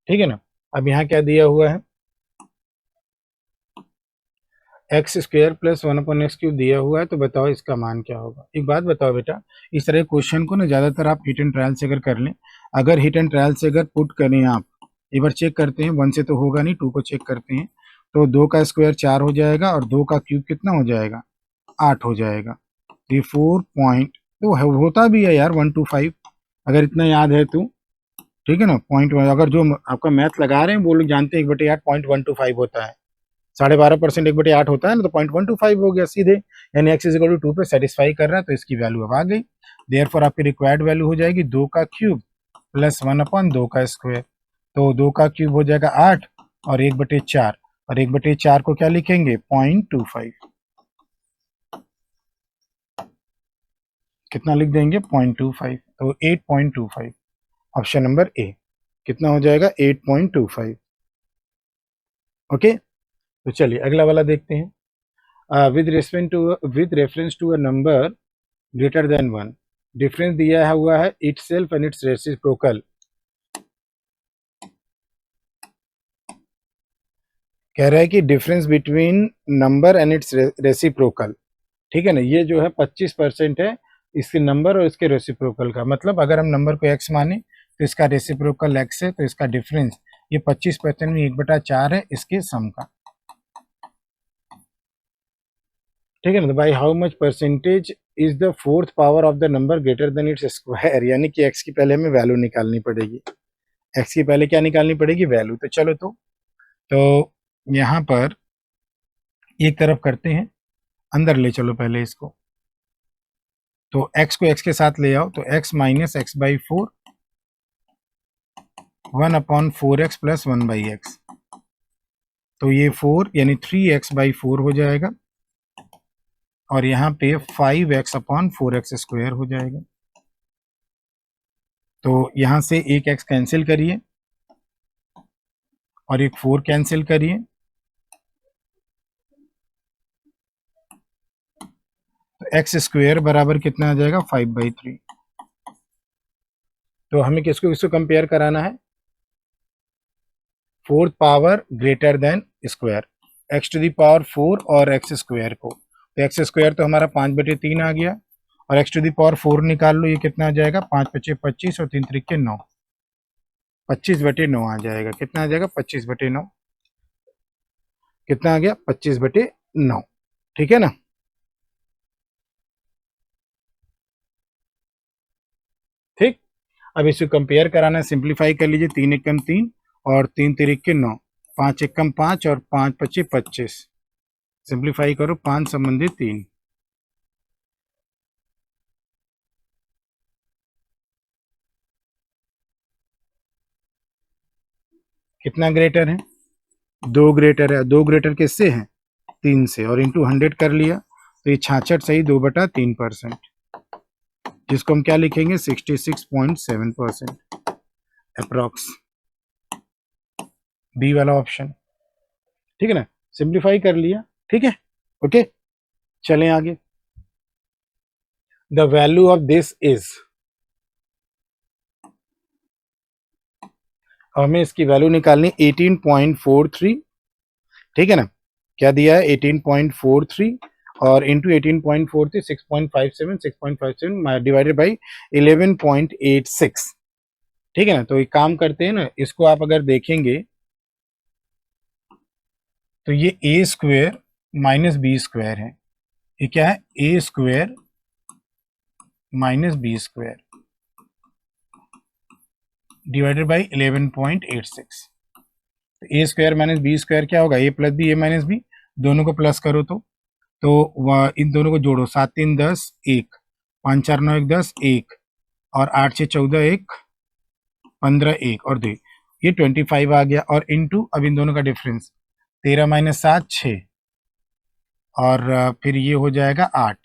ठीक है ना। अब यहाँ क्या दिया हुआ है, एक्स स्क्वायर प्लस 1/x³ दिया हुआ है, तो बताओ इसका मान क्या होगा। एक बात बताओ बेटा, इस तरह क्वेश्चन को ना ज़्यादातर आप हिट एंड ट्रायल से अगर कर लें, अगर हिट एंड ट्रायल से अगर पुट करें आप, एक बार चेक करते हैं, 1 से तो होगा नहीं, 2 को चेक करते हैं, तो 2 का स्क्वायर 4 हो जाएगा और 2 का क्यूब कितना हो जाएगा 8 हो जाएगा। ये 4 पॉइंट तो होता भी है यार 125, अगर इतना याद है तो। ठीक है ना, पॉइंट अगर जो आपका मैथ लगा रहे हैं वो लोग जानते हैं 1/8 0.125 होता है, 12.5% 1/8 होता है ना, तो 0.125 हो गया सीधे, यानी x = 2 पे सेटिस्फाई कर रहा है, तो इसकी वैल्यू अब आ गई। देयरफॉर आपकी रिक्वायर्ड वैल्यू हो जाएगी 2 का क्यूब प्लस 1/2 का स्क्वायर, तो 2 का क्यूब हो जाएगा 8 और 1/4, और 1/4 को क्या लिखेंगे 0.25, कितना लिख देंगे 0.25, तो 8.25, ऑप्शन नंबर ए कितना हो जाएगा 8.25। ओके, तो चलिए अगला वाला देखते हैं। With reference to a number greater than 1, difference दिया हुआ है itself and its reciprocal. कह रहा है कि difference between number and its reciprocal. ठीक है ना, ये जो है 25% है इसके नंबर और इसके रेसिप्रोकल का, मतलब अगर हम नंबर को x माने तो इसका रेसिप्रोकल x है, तो इसका डिफरेंस ये 25% में 1/4 है इसके सम का। ठीक है ना, तो by how much percentage is the fourth power of the number greater then its square, यानी कि x की पहले हमें वैल्यू निकालनी पड़ेगी, x की पहले क्या निकालनी पड़ेगी वैल्यू। तो चलो तो यहाँ पर एक तरफ करते हैं, अंदर ले चलो पहले इसको, तो x को x के साथ ले आओ, तो x - x/4 1/4x + 1/x, तो ये 4 यानी 3x/4 हो जाएगा, और यहाँ पे 5x/4x² हो जाएगा। तो यहाँ से एक x कैंसिल करिए और एक 4 कैंसिल करिए, तो x² बराबर कितना आ जाएगा 5/3। तो हमें किसको किसको कंपेयर कराना है, fourth power greater than square, x⁴ और x² को, तो x² तो हमारा 5/3 आ गया, और x⁴ निकाल लो, ये कितना आ जाएगा 5 × 5 = 25 और 3 × 9, 25/9 आ जाएगा। कितना आ जाएगा 25/9, कितना आ गया 25/9। ठीक है ना, ठीक। अब इसको कंपेयर कराना है, सिंप्लीफाई कर लीजिए, 3 एकम 3 और 3 तिरिक 9, 5 एकम 5 और 5 × 5 = 25, सिंप्लीफाई करो 5 संबंधित 3, कितना ग्रेटर है 2 ग्रेटर है, 2 ग्रेटर किससे है 3 से, और इंटू 100 कर लिया, तो ये 66 सही 2/3%, जिसको हम क्या लिखेंगे 66.7% अप्रॉक्स, बी वाला ऑप्शन। ठीक है ना, सिंप्लीफाई कर लिया, ठीक है, ओके। चलें आगे, the value of this is, हमें इसकी वैल्यू निकालनी 18.43। ठीक है ना, क्या दिया है 18.43 और इंटू 18.43 6.57, 6.57 डिवाइडेड बाई 11.86। ठीक है ना, तो एक काम करते हैं ना, इसको आप अगर देखेंगे तो ये a² - b² है, ये क्या है a² - b² डिवाइडेड बाई 11.86। तो a² - b² क्या होगा a + b, a - b, दोनों को प्लस करो तो इन दोनों को जोड़ो, 7 × 3 = 10, 1, 5 × 4 = 9, 1 10 1, और 8 × 6 = 14, 1 15, 1 और 2, ये 25 आ गया, और इनटू अब इन दोनों का डिफरेंस 13 - 7 6, और फिर ये हो जाएगा 8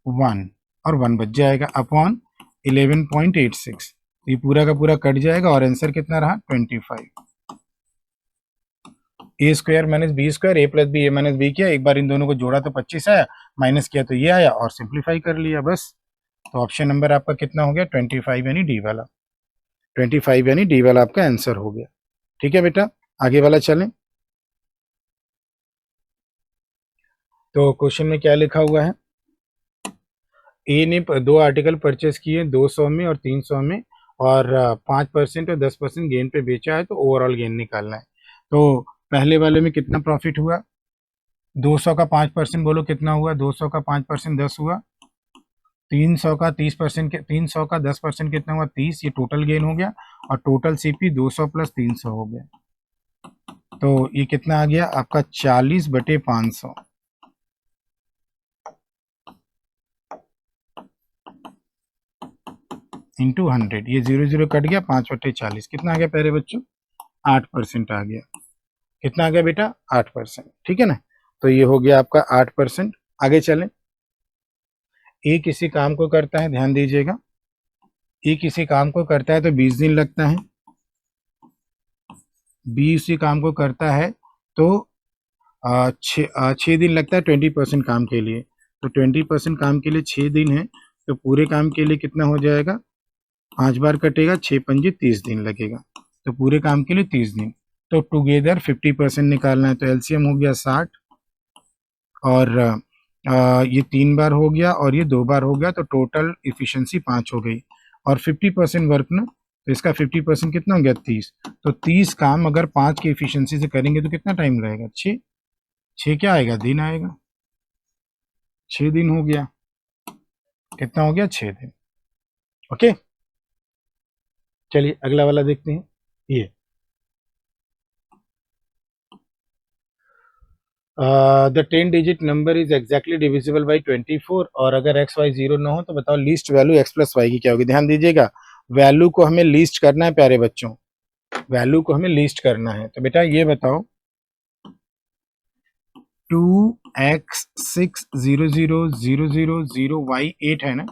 1 और 1 बच जाएगा अपॉन 11.86। तो ये पूरा का पूरा कट जाएगा और आंसर कितना रहा 25। ए स्क्वायर माइनस बी स्क्वायर ए प्लस बी ए माइनस बी किया, एक बार इन दोनों को जोड़ा तो 25 आया, माइनस किया तो ये आया और सिंप्लीफाई कर लिया बस। तो ऑप्शन नंबर आपका कितना हो गया 25 यानी डी वाला। 25 यानी डी वाला आपका आंसर हो गया। ठीक है बेटा, आगे वाला चलें। तो क्वेश्चन में क्या लिखा हुआ है, ए ने दो आर्टिकल परचेस किए 200 में और 300 में और 5% और 10% गेन पे बेचा है, तो ओवरऑल गेन निकालना है। तो पहले वाले में कितना प्रॉफिट हुआ, 200 का 5% बोलो कितना हुआ, 200 का 5% 10 हुआ, 300 का 30% 300 का 10% कितना हुआ 30, ये टोटल गेन हो गया और टोटल सीपी 200 प्लस 300 हो गया। तो ये कितना आ गया आपका 40/500 इंटू 100, ये 0 कट गया 5/40, कितना आ गया प्यारे बच्चों 8% आ गया। कितना आ गया बेटा 8%। ठीक है ना, तो ये हो गया आपका 8%। आगे चलें। ए किसी काम को करता है, ध्यान दीजिएगा, ए किसी काम को करता है तो 20 दिन लगता है, बी उसी काम को करता है तो 6 दिन लगता है 20% काम के लिए। तो 20% काम के लिए 6 दिन है, तो पूरे काम के लिए कितना हो जाएगा, 5 बार कटेगा, 6 पंजे 30 दिन लगेगा, तो पूरे काम के लिए 30 दिन। तो टुगेदर 50% निकालना है, तो एलसीएम हो गया 60 और ये 3 बार हो गया और ये 2 बार हो गया, तो टोटल इफिशिएंसी 5 हो गई और 50% वर्क ना, तो इसका 50% कितना हो गया 30। तो 30 काम अगर 5 की इफिशिएंसी से करेंगे तो कितना टाइम लगेगा 6 क्या आएगा दिन आएगा, 6 दिन हो गया, कितना हो गया 6 दिन। ओके, चलिए अगला वाला देखते हैं। ये the 10 digit number is exactly divisible by 24 और अगर एक्स वाई 0 ना हो तो बताओ least value x plus y की क्या होगी। ध्यान दीजिएगा, वैल्यू को हमें लीस्ट करना है प्यारे बच्चों, वैल्यू को हमें लीस्ट करना है। तो बेटा ये बताओ 2x60000y8 है ना।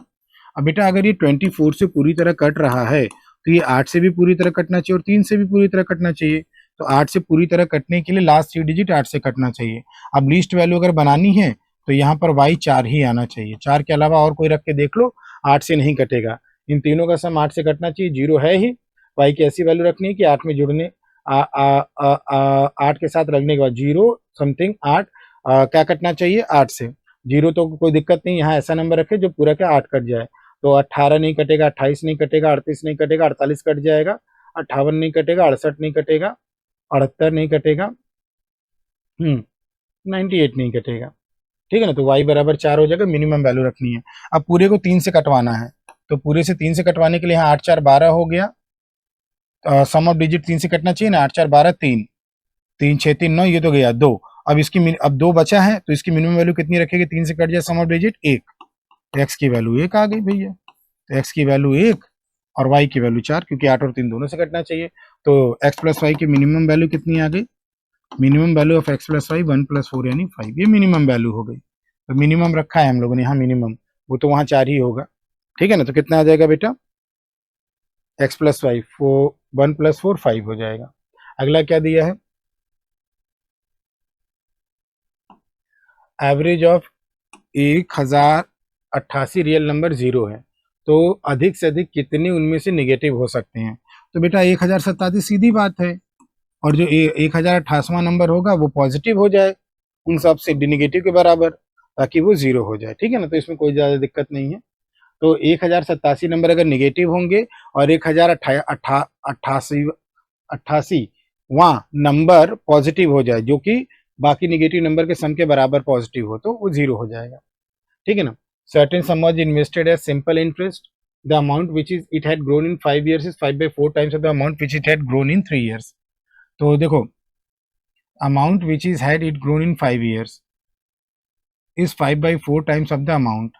अब बेटा अगर ये 24 से पूरी तरह कट रहा है तो ये 8 से भी पूरी तरह कटना चाहिए और 3 से भी पूरी तरह कटना चाहिए। तो 8 से पूरी तरह कटने के लिए लास्ट 3 डिजिट 8 से कटना चाहिए। अब लीस्ट वैल्यू अगर बनानी है तो यहाँ पर y 4 ही आना चाहिए, 4 के अलावा और कोई रख के देख लो, 8 से नहीं कटेगा। इन तीनों का सम 8 से कटना चाहिए, 0 है ही। y की ऐसी वैल्यू रखनी है कि 8 में जुड़ने 8 के साथ रखने के बाद 0 समथिंग 8 क्या कटना चाहिए 8 से। 0 तो कोई दिक्कत नहीं, यहाँ ऐसा नंबर रखे जो पूरा क्या 8 कट जाए। तो 18 नहीं कटेगा, 28 नहीं कटेगा, 38 नहीं कटेगा, 48 कट जाएगा, 58 नहीं कटेगा, 68 नहीं कटेगा, 78 नहीं कटेगा, 98 नहीं कटेगा। ठीक है ना, तो y बराबर 4 हो जाएगा, मिनिमम वैल्यू रखनी है। अब पूरे को 3 से कटवाना है, तो पूरे से 3 से कटवाने के लिए यहाँ 8 4 12 हो गया, सम ऑफ डिजिट 3 से कटना चाहिए ना, 8 4 12 3 3 6 3 9, ये तो गया 2। अब इसकी अब 2 बचा है तो इसकी मिनिमम वैल्यू कितनी रखेगी, 3 से कट जाए सम ऑफ डिजिट 1, तो x की वैल्यू 1 आ गई भैया। तो x की वैल्यू 1 और y की वैल्यू 4, क्योंकि 8 और 3 दोनों से कटना चाहिए। तो x प्लस वाई की मिनिमम वैल्यू कितनी आ गई, minimum value of x plus y 1 + 4 यानी 5, ये मिनिमम वैल्यू हो गई। तो मिनिमम रखा है हम लोगों ने यहाँ मिनिमम, वो तो वहाँ 4 ही होगा। ठीक है ना, तो कितना आ जाएगा बेटा x प्लस वाई 1 + 4 5 हो जाएगा। अगला क्या दिया है, एवरेज ऑफ 1088 रियल नंबर 0 है, तो अधिक से अधिक कितने उनमें से निगेटिव हो सकते हैं। तो बेटा 1087 सीधी बात है, और जो 1088वां नंबर होगा वो पॉजिटिव हो जाए उन सब से निगेटिव के बराबर, ताकि वो 0 हो जाए। ठीक है ना, तो इसमें कोई ज़्यादा दिक्कत नहीं है। तो 1087 नंबर अगर निगेटिव होंगे और 1088वां नंबर पॉजिटिव हो जाए, जो कि बाकी निगेटिव नंबर के सम के बराबर पॉजिटिव हो, तो वो 0 हो जाएगा। ठीक है ना, certain sum was invested as simple interest, the amount which is it had grown in 5 years is 5/4 times of the amount which it had grown in 3 years। तो देखो amount which is had it grown in 5 years is 5/4 times of the amount।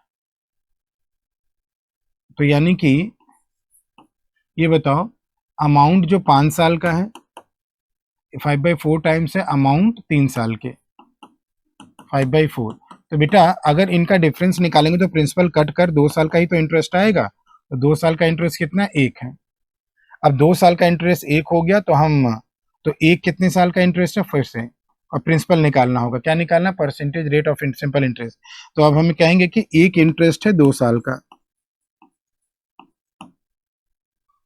तो यानी कि ये बताओ अमाउंट जो 5 साल का है 5/4 टाइम्स है अमाउंट 3 साल के, 5/4। तो बेटा अगर इनका डिफरेंस निकालेंगे तो प्रिंसिपल कट कर 2 साल का ही तो इंटरेस्ट आएगा, तो 2 साल का इंटरेस्ट कितना 1 है। अब 2 साल का इंटरेस्ट 1 हो गया तो 1 कितने साल का इंटरेस्ट है फिर से, और प्रिंसिपल निकालना होगा। क्या निकालना? Percentage rate of simple interest. तो अब हम कहेंगे कि एक इंटरेस्ट है 2 साल का,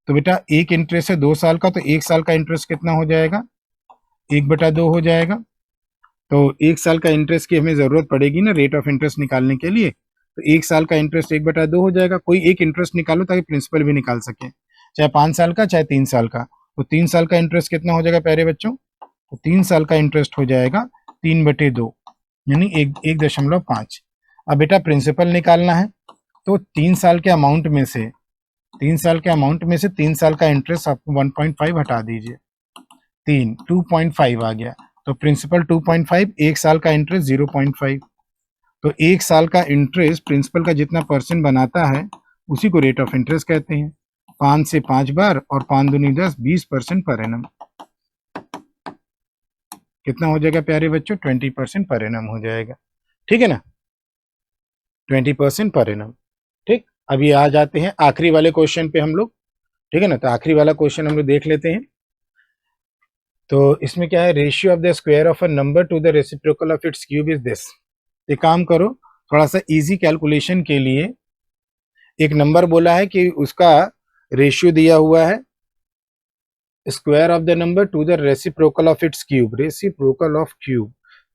तो बेटा एक इंटरेस्ट है 2 साल का, तो 1 साल का इंटरेस्ट कितना हो जाएगा? 1/2 हो जाएगा। तो 1 साल का इंटरेस्ट की हमें जरूरत पड़ेगी ना रेट ऑफ इंटरेस्ट निकालने के लिए, तो 1 साल का इंटरेस्ट 1/2 हो जाएगा। कोई एक इंटरेस्ट निकालो ताकि प्रिंसिपल भी निकाल सके, चाहे 5 साल का चाहे 3 साल का। तो 3 साल का इंटरेस्ट कितना हो जाएगा प्यारे बच्चों? तो 3 साल का इंटरेस्ट हो जाएगा 3/2 यानी 1.5। अब बेटा प्रिंसिपल निकालना है, तो 3 साल के अमाउंट में से 3 साल का इंटरेस्ट आप 1.5 हटा दीजिए, 2.5 आ गया। तो प्रिंसिपल 2.5, 1 साल का इंटरेस्ट 0.5। तो 1 साल का इंटरेस्ट प्रिंसिपल का जितना परसेंट बनाता है उसी को रेट ऑफ इंटरेस्ट कहते हैं। 5 से 5 बार और 5 दूनी 10, 20% पर एनम। कितना हो जाएगा प्यारे बच्चों? 20% पर एनम हो जाएगा। ठीक है ना, 20% पर एनम। ठीक, अभी आ जाते हैं आखिरी वाले क्वेश्चन पे हम लोग। ठीक है ना, तो आखिरी वाला क्वेश्चन हम लोग देख लेते हैं। तो इसमें क्या है? Ratio of the square of a number two the reciprocal of its cube is this. एक काम करो, थोड़ा सा इजी कैलकुलेशन के लिए एक नंबर बोला है कि उसका रेशियो दिया हुआ है, square of the number two the reciprocal of its cube, reciprocal of cube,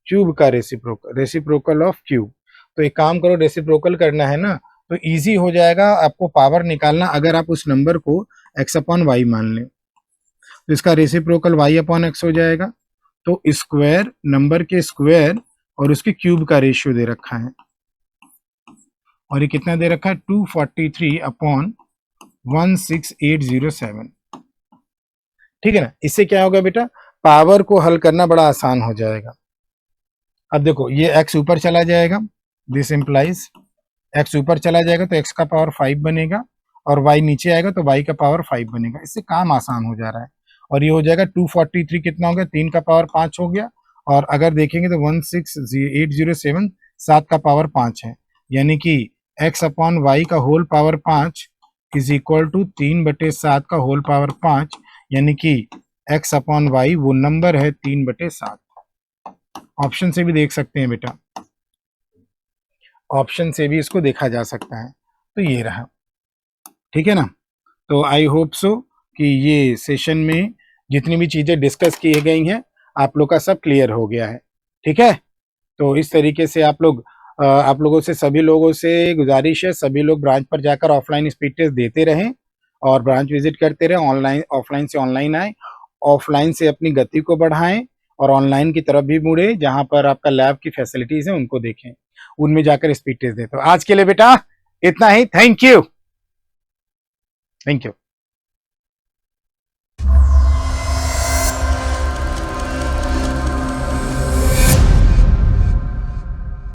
cube का रेसिप्रोकल ऑफ क्यूब। तो एक काम करो, रेसिप्रोकल करना है ना, तो इजी हो जाएगा आपको पावर निकालना अगर आप उस नंबर को x/y मान लें। तो इसका रेसिप्रोकल y/x हो जाएगा। तो स्क्वायर, नंबर के स्क्वायर और उसके क्यूब का रेशियो दे रखा है, और ये कितना दे रखा है? 243/16807। ठीक है ना, इससे क्या होगा बेटा? पावर को हल करना बड़ा आसान हो जाएगा। अब देखो ये x ऊपर चला जाएगा, दिस इंप्लाइज x ऊपर चला जाएगा तो x का पावर 5 बनेगा, और y नीचे आएगा तो y का पावर 5 बनेगा। इससे काम आसान हो जा रहा है। और ये हो जाएगा 243 कितना हो गया? 3 का पावर 5 हो गया, और अगर देखेंगे तो 16807 7 का पावर 5 है, यानी कि x/y का whole power 5 is equal to 3/7 का होल पावर 5, यानी कि x/y वो नंबर है 3/7। ऑप्शन से भी देख सकते हैं बेटा, ऑप्शन से भी इसको देखा जा सकता है। तो ये रहा। ठीक है ना, तो आई होप सो कि ये सेशन में जितनी भी चीजें डिस्कस की गई हैं आप लोग का सब क्लियर हो गया है। ठीक है, तो इस तरीके से आप लोगों से, सभी लोगों से गुजारिश है, सभी लोग ब्रांच पर जाकर ऑफलाइन स्पीड टेस्ट देते रहें और ब्रांच विजिट करते रहें। ऑफलाइन से ऑनलाइन आए, ऑफलाइन से अपनी गति को बढ़ाएं और ऑनलाइन की तरफ भी मुड़े, जहां पर आपका लैब की फैसिलिटीज है उनको देखें, उनमें जाकर स्पीड टेस्ट दें। तो आज के लिए बेटा इतना ही। Thank you.